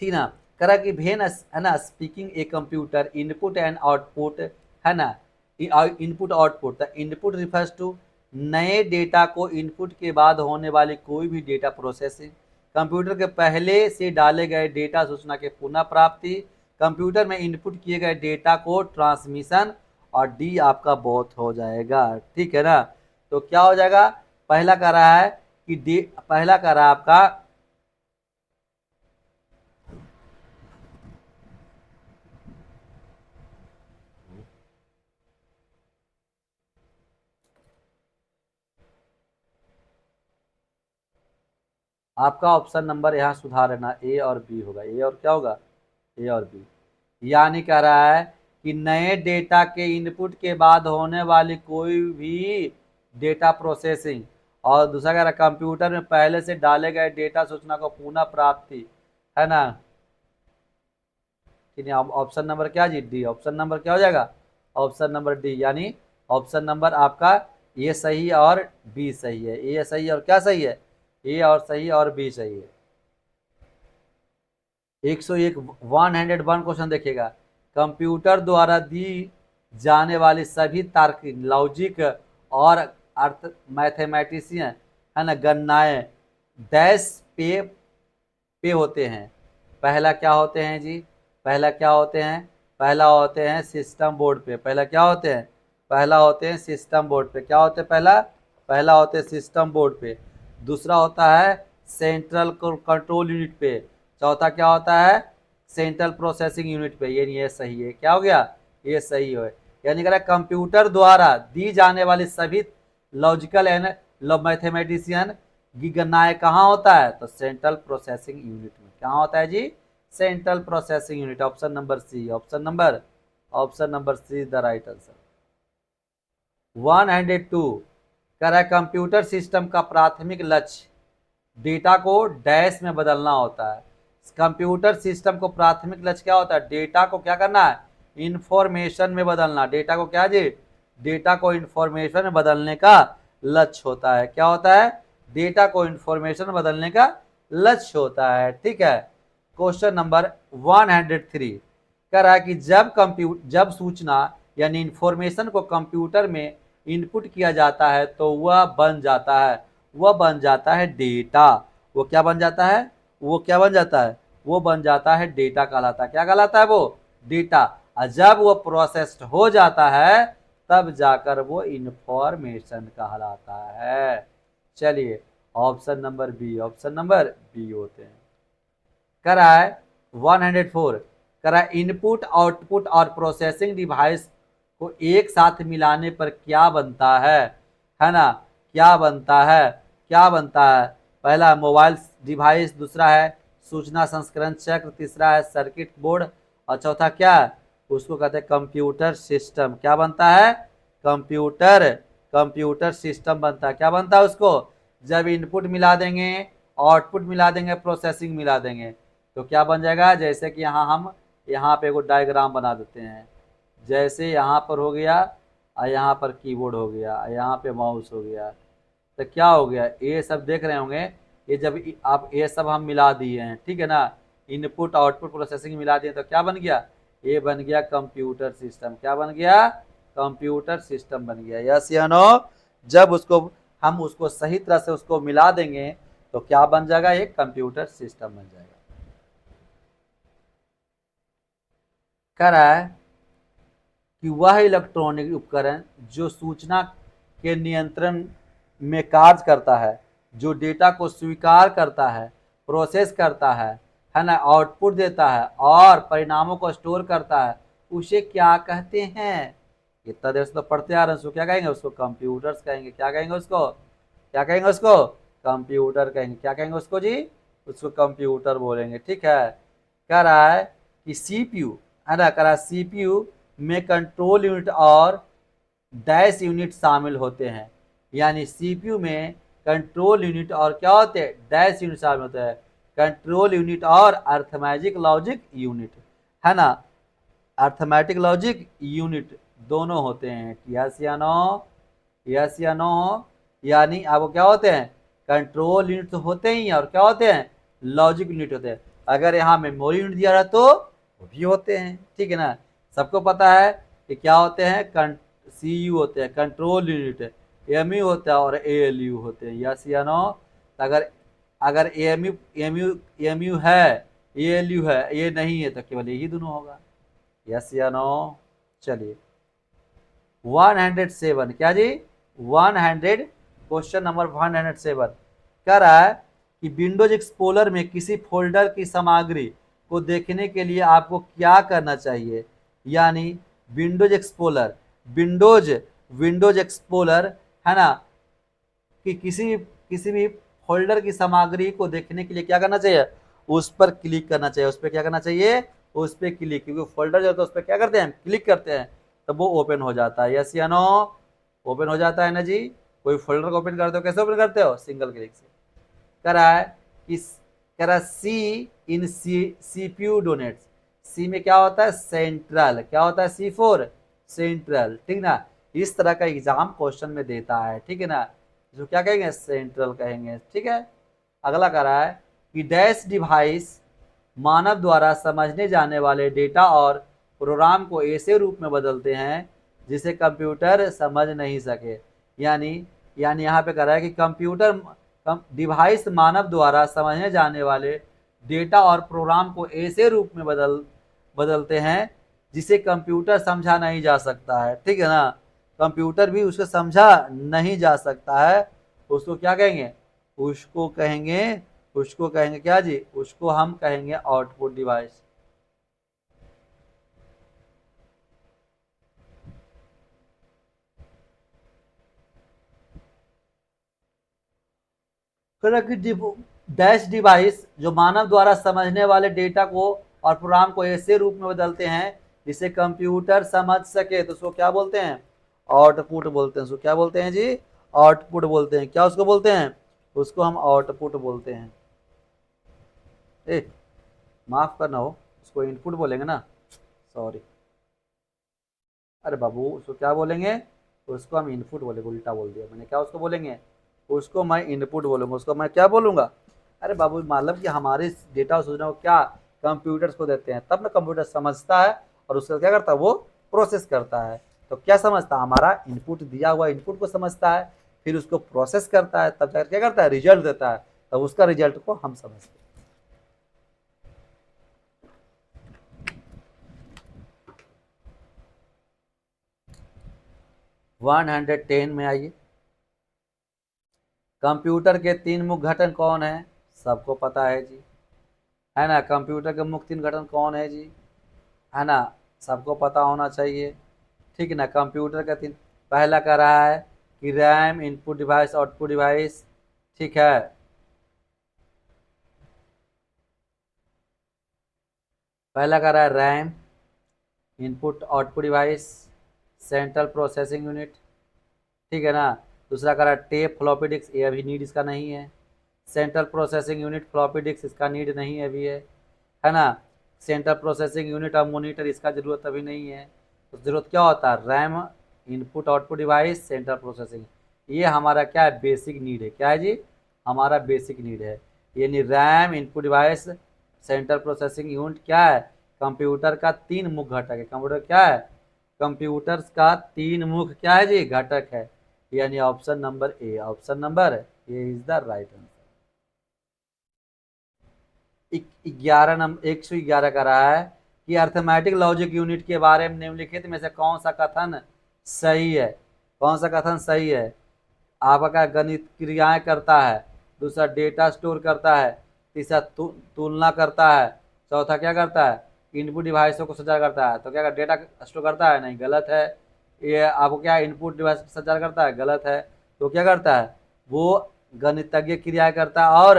A: ठीक ना, कह रहा है कि when है ना speaking a computer input and output, है ना, input output, the input refers to नए डेटा को इनपुट के बाद होने वाली कोई भी डेटा प्रोसेसिंग, कंप्यूटर के पहले से डाले गए डेटा सूचना के पुनः प्राप्ति, कंप्यूटर में इनपुट किए गए डेटा को ट्रांसमिशन, और डी आपका बोथ हो जाएगा। ठीक है ना, तो क्या हो जाएगा? पहला कह रहा है कि पहला कह रहा है आपका आपका ऑप्शन नंबर यहाँ सुधार लेना, ए और बी होगा, ए और क्या होगा, ए और बी। यानी कह रहा है कि नए डेटा के इनपुट के बाद होने वाली कोई भी डेटा प्रोसेसिंग, और दूसरा कह रहा है कंप्यूटर में पहले से डाले गए डेटा सूचना को पुनः प्राप्ति, है ना। ऑप्शन नंबर क्या जी, डी। ऑप्शन नंबर क्या हो जाएगा, ऑप्शन नंबर डी। यानी ऑप्शन नंबर आपका ए सही है और बी सही है, ए सही है और क्या सही है, ए और सही है और बी सही है। 101 क्वेश्चन देखिएगा। कंप्यूटर द्वारा दी जाने वाली सभी तार्किक, लॉजिक और अर्थ मैथमेटिशियन, है ना, गणनाएं डैश पे होते हैं। पहला क्या होते हैं जी, पहला क्या होते हैं, पहला होते हैं सिस्टम बोर्ड पे। पहला क्या होते हैं, पहला होते हैं सिस्टम बोर्ड पे। क्या होते हैं, पहला पहला होते हैं सिस्टम बोर्ड पे। दूसरा होता है सेंट्रल कंट्रोल यूनिट पे। चौथा क्या होता है, सेंट्रल प्रोसेसिंग यूनिट पे। ये सही है, क्या हो गया, ये सही है। यानी कह रहा है कंप्यूटर द्वारा दी जाने वाली सभी लॉजिकल एंड मैथमेटिशियन की गणनाएं कहाँ होता है, तो सेंट्रल प्रोसेसिंग यूनिट में। कहाँ होता है जी, central processing unit. Option number C, option number C is the right answer. 102 कह रहा है कंप्यूटर सिस्टम का प्राथमिक लक्ष्य डेटा को डैश में बदलना होता है। कंप्यूटर सिस्टम को प्राथमिक लक्ष्य क्या होता है, डेटा को क्या करना है, इंफॉर्मेशन में बदलना। डेटा को क्या जी, डेटा को इंफॉर्मेशन में बदलने का लक्ष्य होता है। क्या होता है, डेटा को इंफॉर्मेशन में बदलने का लक्ष्य होता है। ठीक है। क्वेश्चन नंबर 103 कह रहा है कि जब सूचना यानी इंफॉर्मेशन को कंप्यूटर में इनपुट किया जाता है तो वह बन जाता है डेटा। वो क्या बन जाता है, वो क्या बन जाता है, वो बन जाता है डेटा कहलाता है। क्या कहलाता है, वो डेटा। और जब वो प्रोसेस्ड हो जाता है तब जाकर वो इंफॉर्मेशन कहलाता है। चलिए option number B, option number B होते हैं। कह रहा है 104 कह रहा है इनपुट आउटपुट और प्रोसेसिंग डिवाइस को एक साथ मिलाने पर क्या बनता है ना, क्या बनता है, क्या बनता है। पहला मोबाइल डिवाइस, दूसरा है सूचना संस्करण चक्र, तीसरा है सर्किट बोर्ड, और चौथा क्या है, उसको कहते हैं कंप्यूटर सिस्टम। क्या बनता है, कंप्यूटर सिस्टम बनता है। क्या बनता है उसको, जब इनपुट मिला देंगे, आउटपुट मिला देंगे, प्रोसेसिंग मिला देंगे तो क्या बन जाएगा। जैसे कि हम यहाँ पे एक डायग्राम बना देते हैं। जैसे यहाँ पर हो गया और यहाँ पर कीबोर्ड हो गया, यहाँ पे माउस हो गया, तो क्या हो गया, ये सब देख रहे होंगे। ये जब आप ये सब हम मिला दिए हैं, ठीक है ना, इनपुट आउटपुट प्रोसेसिंग मिला दिए तो क्या बन गया, ये बन गया कंप्यूटर सिस्टम। क्या बन गया, कंप्यूटर सिस्टम बन गया। यस या नो। जब हम उसको सही तरह से उसको मिला देंगे तो क्या बन जाएगा, एक कंप्यूटर सिस्टम बन जाएगा। कह रहा है कि वह इलेक्ट्रॉनिक उपकरण जो सूचना के नियंत्रण में कार्य करता है, जो डेटा को स्वीकार करता है, प्रोसेस करता है ना, आउटपुट देता है और परिणामों को स्टोर करता है, उसे क्या कहते हैं। इतना देर से तो पढ़ते आ रहे हैं, उसको क्या कहेंगे, उसको कंप्यूटर्स कहेंगे। क्या कहेंगे उसको, क्या कहेंगे उसको, कंप्यूटर कहेंगे। क्या कहेंगे उसको जी, उसको कंप्यूटर बोलेंगे। ठीक है। कह रहा है कि सीपीयू, है ना, कह रहा है सीपीयू में कंट्रोल यूनिट और डैश यूनिट शामिल होते हैं। यानी सीपीयू में कंट्रोल यूनिट और क्या होते हैं, डैश यूनिट शामिल होते हैं। कंट्रोल यूनिट और अर्थमेटिक लॉजिक यूनिट, है ना, अर्थमेटिक लॉजिक यूनिट दोनों होते हैं। यस या नो, यस या नो। यानी आपको क्या होते हैं, कंट्रोल यूनिट तो होते ही हैं और क्या होते हैं, लॉजिक यूनिट होते हैं। अगर यहाँ मेमोरी यूनिट दिया रहा तो वो भी होते हैं। ठीक है ना, सबको पता है कि क्या होते हैं, सीयू होते हैं कंट्रोल यूनिट, एमयू होता है और एएलयू होते हैं। यस या नो। अगर अगर एमयू है, एएलयू है, ये नहीं है तो केवल यही दोनों होगा। यस या नो। चलिए 107 क्या जी, 100 क्वेश्चन नंबर 107 कह रहा है कि विंडोज एक्सप्लोरर में किसी फोल्डर की सामग्री को देखने के लिए आपको क्या करना चाहिए। यानी विंडोज एक्सप्लोरर, विंडोज एक्सप्लोरर, है ना, कि किसी भी फोल्डर की सामग्री को देखने के लिए क्या करना चाहिए, उस पर क्लिक करना चाहिए। उस पर क्या करना चाहिए, उस पर क्लिक, क्योंकि फोल्डर जो होता है उस पर क्या करते हैं, क्लिक करते हैं, तब वो ओपन हो जाता है। यस या नो, ओपन हो जाता है ना जी। कोई फोल्डर को ओपन करते हो, कैसे ओपन करते हो, सिंगल क्लिक से। कह रहा है कि कह रहा सी इन सीपीयू डोनेट्स, सी में क्या होता है, सेंट्रल, क्या होता है, सी फोर सेंट्रल, ठीक ना। इस तरह का एग्जाम क्वेश्चन में देता है, ठीक है ना, जो क्या कहेंगे, सेंट्रल कहेंगे, ठीक है। अगला कह रहा है कि डैश डिवाइस मानव द्वारा समझने जाने वाले डेटा और प्रोग्राम को ऐसे रूप में बदलते हैं जिसे कंप्यूटर समझ नहीं सके। यानी यानी यहाँ पे कह रहा है कि कंप्यूटर डिवाइस मानव द्वारा समझने जाने वाले डेटा और प्रोग्राम को ऐसे रूप में बदलते हैं जिसे कंप्यूटर समझा नहीं जा सकता है, ठीक है ना। कंप्यूटर भी उसको समझा नहीं जा सकता है, उसको क्या कहेंगे, उसको कहेंगे क्या जी, उसको हम कहेंगे आउटपुट डिवाइस। डैश डिवाइस जो मानव द्वारा समझने वाले डेटा को और प्रोग्राम को ऐसे रूप में बदलते हैं जिसे कंप्यूटर समझ सके, तो उसको क्या बोलते हैं, आउटपुट बोलते हैं। उसको क्या बोलते हैं जी, आउटपुट बोलते हैं। क्या उसको बोलते हैं, उसको हम आउटपुट बोलते हैं। माफ करना हो, उसको इनपुट बोलेंगे ना, सॉरी, अरे बाबू उसको क्या बोलेंगे, उसको हम इनपुट बोलेंगे, उल्टा बोल दिया मैंने। क्या उसको बोलेंगे, उसको मैं इनपुट बोलूंगा, उसको मैं क्या बोलूंगा, अरे बाबू मतलब कि हमारे डेटा सूचना को क्या कंप्यूटर्स को देते हैं, तब ना कंप्यूटर समझता है और उसका क्या करता है, वो प्रोसेस करता है। तो क्या समझता है, हमारा इनपुट दिया हुआ इनपुट को समझता है, फिर उसको प्रोसेस करता है, तब जाकर क्या करता है, रिजल्ट देता है, तब उसका रिजल्ट को हम समझते हैं। 110 में आइए। कंप्यूटर के 3 मुख्य घटक कौन है, सबको पता है जी, है ना। कंप्यूटर के मुख्य 3 घटक कौन है जी, है ना, सबको पता होना चाहिए, ठीक है ना। कंप्यूटर का 3, पहला कह रहा है कि RAM, input device, output device, ठीक है। पहला कह रहा है RAM, input output device, central processing unit, ठीक है ना। दूसरा कह रहा है टेप, फ्लॉपी डिस्क, ये अभी नीड इसका नहीं है। Central processing unit, floppy disk, इसका नीड नहीं है अभी है ना। सेंट्रल प्रोसेसिंग यूनिट और मॉनिटर, इसका जरूरत अभी नहीं है। तो जरूरत क्या होता है, RAM, input output device, central processing, ये हमारा क्या है, बेसिक नीड है। क्या है जी, हमारा बेसिक नीड है। यानी RAM, input device, central processing unit क्या है, कंप्यूटर का 3 मुख्य घटक है। कंप्यूटर क्या है, कंप्यूटर का 3 मुख्य क्या है जी, घटक है। यानी option number A, option number A is the right answer. 11 number 111 का रहा है कि अर्थमेटिक लॉजिक यूनिट के बारे में निम्नलिखित में से कौन सा कथन सही है, कौन सा कथन सही है। आपका गणित क्रियाएं करता है, दूसरा डेटा स्टोर करता है, तीसरा तुलना करता है, चौथा क्या करता है, इनपुट डिवाइसों को संचार करता है। तो क्या डेटा स्टोर करता है, नहीं, गलत है। ये आपको क्या इनपुट डिवाइस संचार करता है, गलत है। तो क्या करता है, वो गणितज्ञ क्रिया करता है और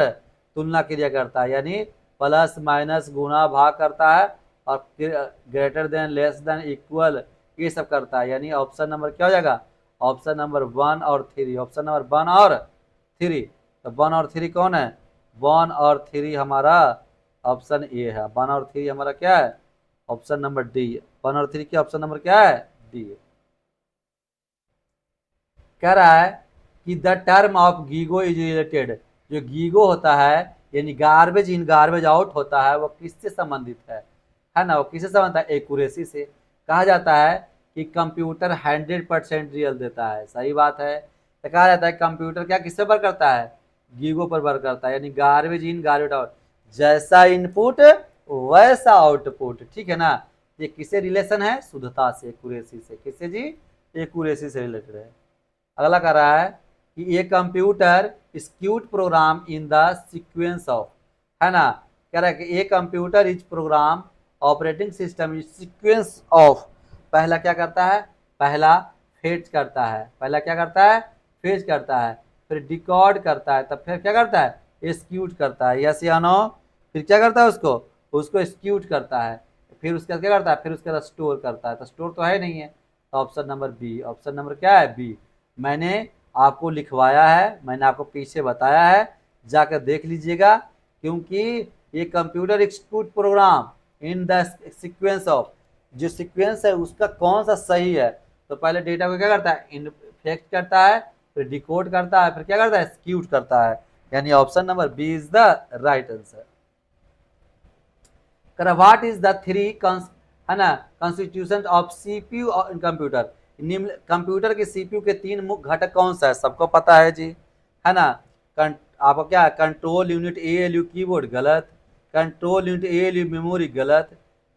A: तुलना क्रिया करता है, यानी प्लस माइनस गुणा भाग करता है और फिर greater than, less than, equal, ये सब करता है। यानी ऑप्शन नंबर क्या हो जाएगा, ऑप्शन नंबर 1 और 3, ऑप्शन नंबर 1 और 3। तो 1 और 3 कौन है, 1 और 3 हमारा ऑप्शन ए है। 1 और 3 हमारा क्या है, ऑप्शन नंबर डी। 1 और 3 की ऑप्शन नंबर क्या है, डी। कह रहा है कि the term of GIGO is related, जो गीगो होता है यानी गार्बेज इन गार्बेज आउट होता है, वो किससे संबंधित है ना, वो किससे संबंधित है, एक्यूरेसी से। कहा जाता है कि कंप्यूटर 100% रियल देता है, सही बात है। तो कहा जाता है कंप्यूटर क्या किससे वर्क करता है, गीगो पर वर्क करता है, यानी गार्बेज इन गार्बेज आउट, जैसा इनपुट वैसा आउटपुट, ठीक है ना। ये किससे रिलेशन है, शुद्धता से, एक्यूरेसी से। किससे जी, एक्यूरेसी से रिलेटेड है। अगला कह रहा है कि ये computer execute program in the sequence of, है ना। कह रहा है कि ये computer is program operating system is sequence of, पहला क्या करता है, पहला फेच करता है, पहला क्या करता है, फेच करता है, फिर डिकोड करता है, तब फिर क्या करता है, एक्सिक्यूट करता है, यस या नो। फिर क्या करता है, उसको एक्सिक्यूट करता है, फिर उसके बाद क्या करता है, फिर उसके बाद स्टोर करता है। तो स्टोर तो है नहीं है, तो option number B, option number क्या है, बी। मैंने आपको लिखवाया है, मैंने आपको पीछे बताया है, जाकर देख लीजिएगा, क्योंकि ये computer execute program in the sequence of, जो सीक्वेंस है उसका कौन सा सही है, तो पहले डेटा को क्या करता है, इन्फेक्ट करता है, फिर डिकोड करता है, फिर क्या करता है, एक्सिक्यूट करता है। यानी option number B is the right answer. What is the three है ना constitution of CPU in computer, निम्न कंप्यूटर के सीपीयू के तीन मुख्य घटक कौन सा है, सबको पता है जी, है ना। आपको क्या है, कंट्रोल यूनिट एएलयू कीबोर्ड गलत, कंट्रोल यूनिट एएलयू मेमोरी गलत,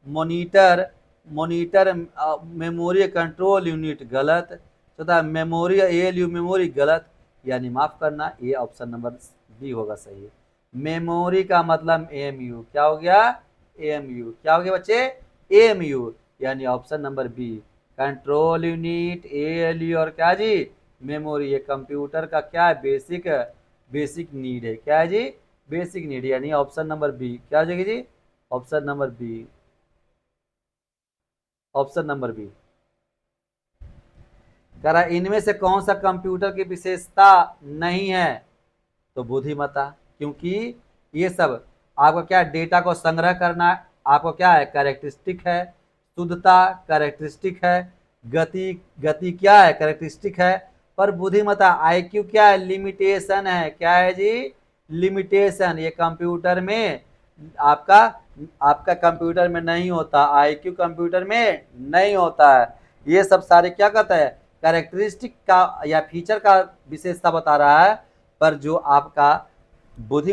A: monitor monitor memory control unit गलत, चौथा मेमोरी एएलयू मेमोरी गलत, यानी माफ करना, ये ऑप्शन नंबर बी होगा सही। मेमोरी का मतलब एएमयू, क्या हो गया, एएमयू, क्या हो गया बच्चे, एएमयू, यानी option number B. Control unit ALU और क्या जी, मेमोरी, ये कंप्यूटर का क्या है, बेसिक नीड है, क्या है जी, बेसिक नीड, यानी ऑप्शन नंबर बी क्या हो जाएगी जी, option number B, option number B. कह रहा इनमें से कौन सा कंप्यूटर की विशेषता नहीं है, तो बुद्धिमत्ता, क्योंकि ये सब आपका क्या डेटा को संग्रह करना, आपको क्या है, कैरेक्टरिस्टिक है, शुद्धता कैरेक्टरिस्टिक है, गति क्या है, कैरेक्टरिस्टिक है, पर बुद्धिमत्ता आईक्यू क्या है, लिमिटेशन है, क्या है जी, लिमिटेशन। ये कंप्यूटर में आपका आपका कंप्यूटर में नहीं होता, आईक्यू कंप्यूटर में नहीं होता है। ये सब सारे क्या कहता है, कैरेक्टरिस्टिक का या फीचर का विशेषता बता रहा है, पर जो आपका बुद्धि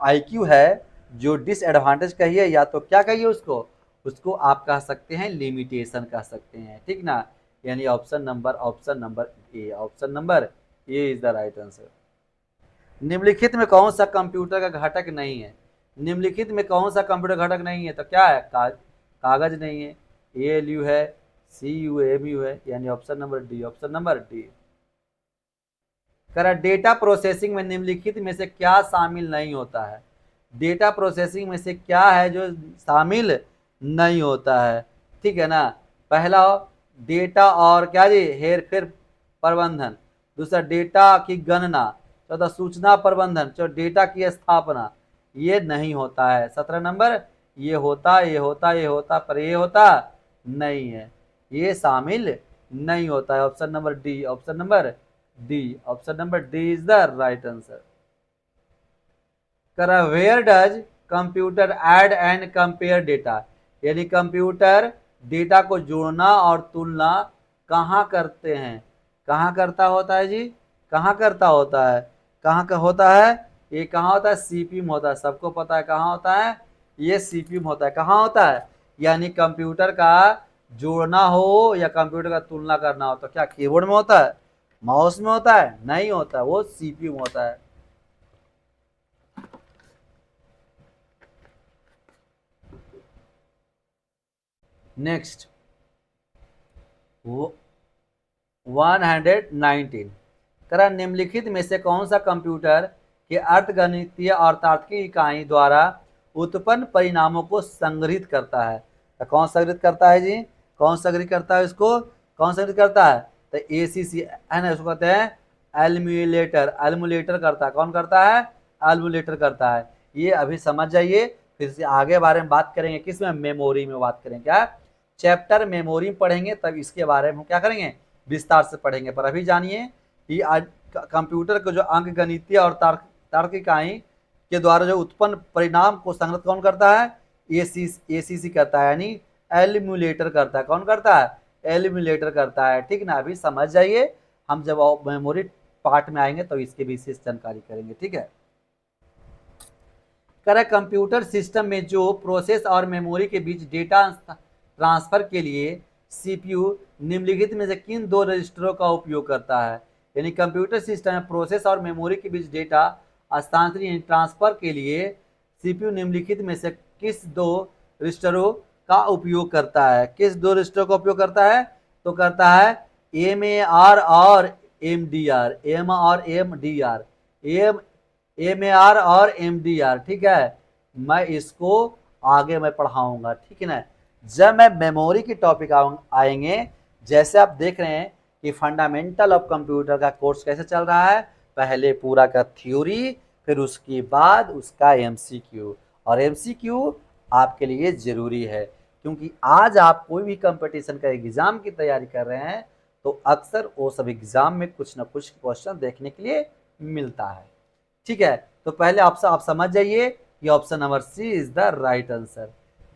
A: आईक्यू है, जो डिसएडवांटेज कहिए या तो क्या कहिए उसको आप कह सकते हैं लिमिटेशन कह सकते हैं, ठीक ना। यानी option number A, option number A is the right answer. निम्नलिखित में कौन सा कंप्यूटर का घटक नहीं है, निम्नलिखित में कौन सा कंप्यूटर घटक नहीं है, तो क्या है, कागज नहीं है, एएलयू है, सीयू एमयू है, यानी option number D, option number D. Data processing में निम्नलिखित में से क्या शामिल नहीं होता है, डेटा प्रोसेसिंग में से क्या है जो शामिल नहीं होता है, ठीक है ना। पहला डेटा और क्या जी, हेर फेर प्रबंधन, दूसरा डेटा की गणना, चौथा सूचना प्रबंधन, चौथा डेटा की स्थापना, ये नहीं होता है। 17 नंबर, ये होता पर ये होता नहीं है, ये शामिल नहीं होता है। Option number D, option number D, option number D is the right answer. Where does computer add and compare data, यानी कंप्यूटर डेटा को जोड़ना और तुलना कहाँ करते हैं, कहाँ करता होता है जी, कहाँ करता होता है, कहाँ का होता है, ये कहाँ होता है, सीपीयू में होता है, सबको पता है कहाँ होता है, ये सीपीयू में होता है, कहाँ होता है, यानी कंप्यूटर का जोड़ना हो या कंप्यूटर का तुलना करना हो तो क्या कीबोर्ड में होता है, माउस में होता है, नहीं होता, वो सीपीयू में होता है। नेक्स्ट 119, करा निम्नलिखित में से कौन सा कंप्यूटर के अर्धगणितीय और तार्किक इकाई द्वारा उत्पन्न परिणामों को संग्रहित करता है, तो कौन संग्रहित करता है जी, कौन संग्रहित करता है, इसको कौन संग्रहित करता है, तो एसीसी है ना, उसको कहते हैं एल्मुलेटर करता है, कौन करता है, एल्मुलेटर करता है। ये अभी समझ जाइए, फिर से आगे बारे में बात करेंगे, किसमें, मेमोरी में बात करेंगे, क्या चैप्टर मेमोरी में पढ़ेंगे, तब इसके बारे में हम क्या करेंगे, विस्तार से पढ़ेंगे। पर अभी जानिए कि आज कंप्यूटर को जो अंकगणितीय और तार्किक इकाई के द्वारा जो उत्पन्न परिणाम को संग्रहित कौन करता है, एसीसी करता है, यानी एल्मुलेटर करता है, कौन करता है, एल्मुलेटर करता है, ठीक ना। अभी समझ जाइए, हम जब मेमोरी पार्ट में आएंगे तो इसकी विशेष जानकारी करेंगे, ठीक है। कंप्यूटर सिस्टम में जो प्रोसेस और मेमोरी के बीच डेटा ट्रांसफर के लिए सीपीयू निम्नलिखित में से किन दो रजिस्टरों का उपयोग करता है, यानी कंप्यूटर सिस्टम में प्रोसेस और मेमोरी के बीच डेटा हस्तांतरण ट्रांसफर के लिए सीपीयू निम्नलिखित में से किस दो रजिस्टरों का उपयोग करता है, किस दो रजिस्टरों का उपयोग करता है, तो करता है MAR और MDR, एम और MDR, MAR और MDR, ठीक है। मैं इसको आगे मैं पढ़ाऊंगा, ठीक है ना। जब मैं मेमोरी की टॉपिक आएंगे, जैसे आप देख रहे हैं कि फंडामेंटल ऑफ कंप्यूटर का कोर्स कैसे चल रहा है, पहले पूरा का थ्योरी, फिर उसके बाद उसका MCQ, और MCQ आपके लिए जरूरी है, क्योंकि आज आप कोई भी कंपटीशन का एग्जाम की तैयारी कर रहे हैं तो अक्सर वो सब एग्जाम में कुछ ना कुछ क्वेश्चन देखने के लिए मिलता है, ठीक है। तो पहले आप समझ जाइए कि option number C is the right answer.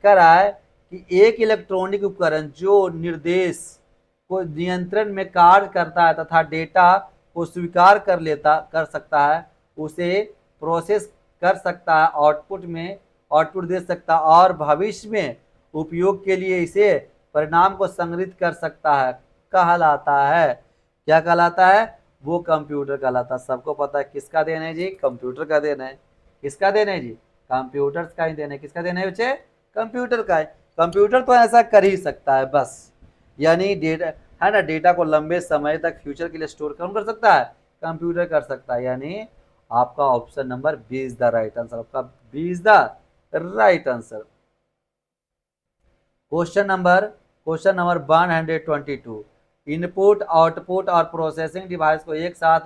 A: कह रहा है कि एक इलेक्ट्रॉनिक उपकरण जो निर्देश को नियंत्रण में कार्य करता है तथा डेटा को स्वीकार कर सकता है, उसे प्रोसेस कर सकता है, आउटपुट दे सकता है और भविष्य में उपयोग के लिए इसे परिणाम को संग्रहित कर सकता है, कहलाता है। क्या कहलाता है? वो कंप्यूटर कहलाता है। सबको पता है किसका देन है जी? कंप्यूटर का देन है। किसका देन है जी? कंप्यूटर्स का ही देन है। किसका देन है बच्चे? कंप्यूटर का है। कंप्यूटर तो ऐसा कर ही सकता है बस, यानी डेटा है ना, डेटा को लंबे समय तक फ्यूचर के लिए स्टोर कौन कर सकता है? कंप्यूटर कर सकता है। यानी आपका option number B is the right answer. आपका B is the right answer. Question number 122, input output और प्रोसेसिंग डिवाइस को एक साथ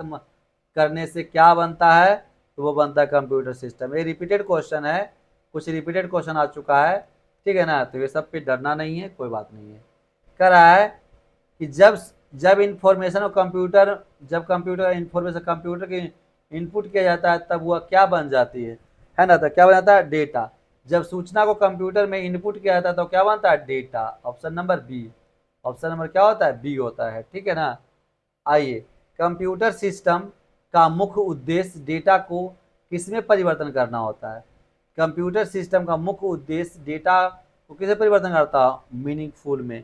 A: करने से क्या बनता है? तो वो बनता है कंप्यूटर सिस्टम। ये रिपीटेड क्वेश्चन है, कुछ रिपीटेड क्वेश्चन आ चुका है, ठीक है ना। तो ये सब पे डरना नहीं है, कोई बात नहीं है। कह रहा है कि जब इंफॉर्मेशन कंप्यूटर जब कंप्यूटर इंफॉर्मेशन कंप्यूटर के इनपुट किया जाता है तब वह क्या बन जाती है ना। तो क्या बन जाता है? डेटा। जब सूचना को कंप्यूटर में इनपुट किया जाता है तो क्या बनता है? Data. Option number B. Option number क्या होता है? बी होता है, ठीक है ना। आइए, कंप्यूटर सिस्टम का मुख्य उद्देश्य डेटा को किसमें परिवर्तन करना होता है? कंप्यूटर सिस्टम का मुख्य उद्देश्य डेटा को किसे परिवर्तन करता है? मीनिंगफुल में।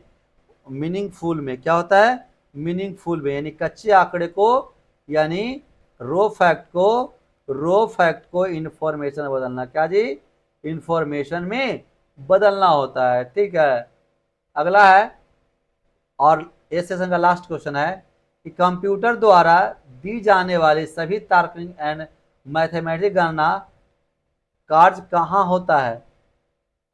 A: मीनिंगफुल में क्या होता है? मीनिंगफुल में, यानी कच्चे आंकड़े को, यानी रो फैक्ट को इंफॉर्मेशन में बदलना। क्या जी? इंफॉर्मेशन में बदलना होता है, ठीक है। अगला है, और इस सेशन का लास्ट क्वेश्चन है कि कंप्यूटर द्वारा दी जाने वाली सभी तार्किक एंड मैथमेटिक गणना कार्य कहाँ होता है?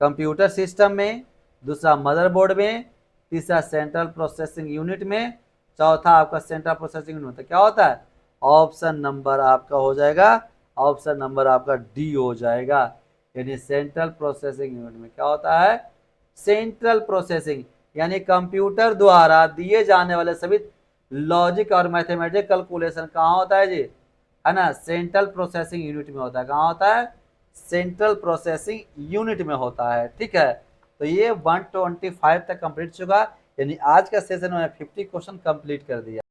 A: कंप्यूटर सिस्टम में, दूसरा मदरबोर्ड में, तीसरा सेंट्रल प्रोसेसिंग यूनिट में, चौथा आपका सेंट्रल प्रोसेसिंग यूनिट। क्या होता है? ऑप्शन नंबर आपका हो जाएगा, ऑप्शन नंबर आपका डी हो जाएगा, यानी सेंट्रल प्रोसेसिंग यूनिट में क्या होता है? सेंट्रल प्रोसेसिंग, यानी कंप्यूटर द्वारा दिए जाने वाले सभी लॉजिक और मैथमेटिक कैलकुलेशन कहाँ होता है जी? है ना, सेंट्रल प्रोसेसिंग यूनिट में होता है। कहाँ होता है? सेंट्रल प्रोसेसिंग यूनिट में होता है, ठीक है। तो ये 125 तक कंप्लीट चुका, यानी आज का सेशन में 50 क्वेश्चन कंप्लीट कर दिया।